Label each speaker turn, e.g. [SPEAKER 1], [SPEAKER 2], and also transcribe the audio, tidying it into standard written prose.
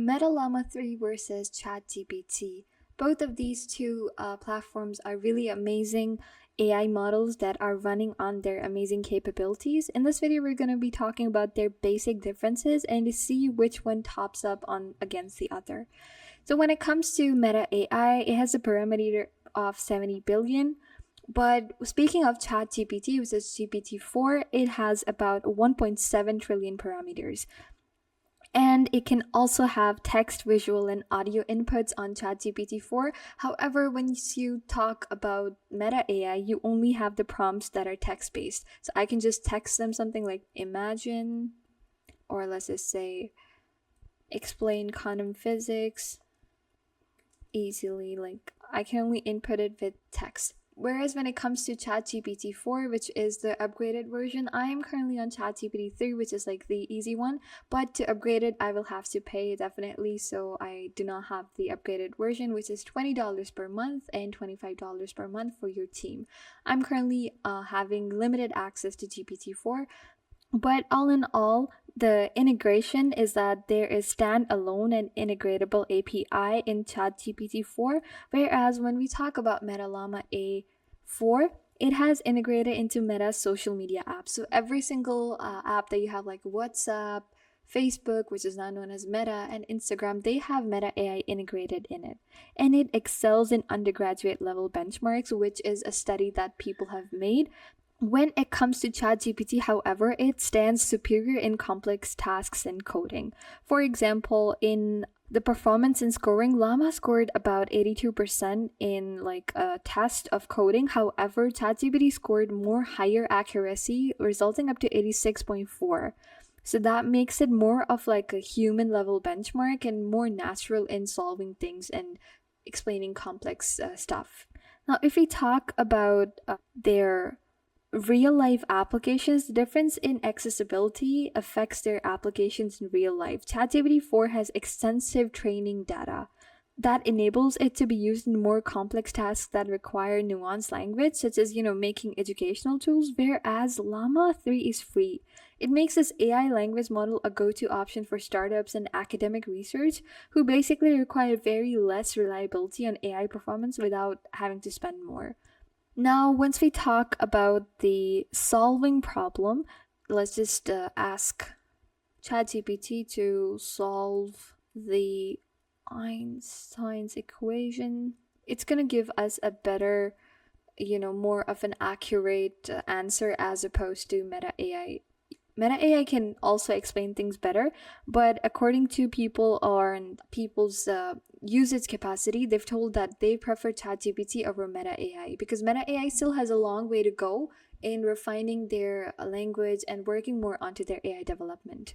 [SPEAKER 1] Meta Llama 3 versus ChatGPT. Both of these two platforms are really amazing AI models that are running on their amazing capabilities. In this video, we're going to be talking about their basic differences and to see which one tops up on against the other. So when it comes to Meta AI, it has a parameter of 70 billion. But speaking of ChatGPT, which is GPT-4, it has about 1.7 trillion parameters. And it can also have text, visual, and audio inputs on ChatGPT-4. However, when you talk about Meta AI, you only have the prompts that are text-based. So I can just text them something like imagine, or let's just say explain quantum physics easily. Like I can only input it with text. Whereas when it comes to ChatGPT 4, which is the upgraded version, I am currently on ChatGPT 3, which is like the easy one. But to upgrade it, I will have to pay definitely. So I do not have the upgraded version, which is $20 per month and $25 per month for your team. I'm currently having limited access to GPT 4. But all in all, the integration is that there is standalone and integratable API in ChatGPT 4, whereas when we talk about Meta Llama A4, it has integrated into Meta's social media apps. So every single app that you have, like WhatsApp, Facebook, which is now known as Meta, and Instagram, they have Meta AI integrated in it. And it excels in undergraduate level benchmarks, which is a study that people have made. When it comes to ChatGPT, however, it stands superior in complex tasks and coding. For example, in the performance and scoring, Llama scored about 82% in like a test of coding. However, ChatGPT scored more higher accuracy, resulting up to 86.4. So that makes it more of like a human level benchmark and more natural in solving things and explaining complex stuff. Now, if we talk about their real life applications, the difference in accessibility affects their applications in real life. ChatGPT 4 has extensive training data that enables it to be used in more complex tasks that require nuanced language, such as, making educational tools, whereas Llama 3 is free. It makes this AI language model a go-to option for startups and academic research who basically require very less reliability on AI performance without having to spend more. Now, once we talk about the solving problem, let's just ask ChatGPT to solve the Einstein's equation. It's going to give us a better, more of an accurate answer as opposed to Meta AI. Meta AI can also explain things better, but according to people or people's usage capacity, they've told that they prefer ChatGPT over Meta AI because Meta AI still has a long way to go in refining their language and working more onto their AI development.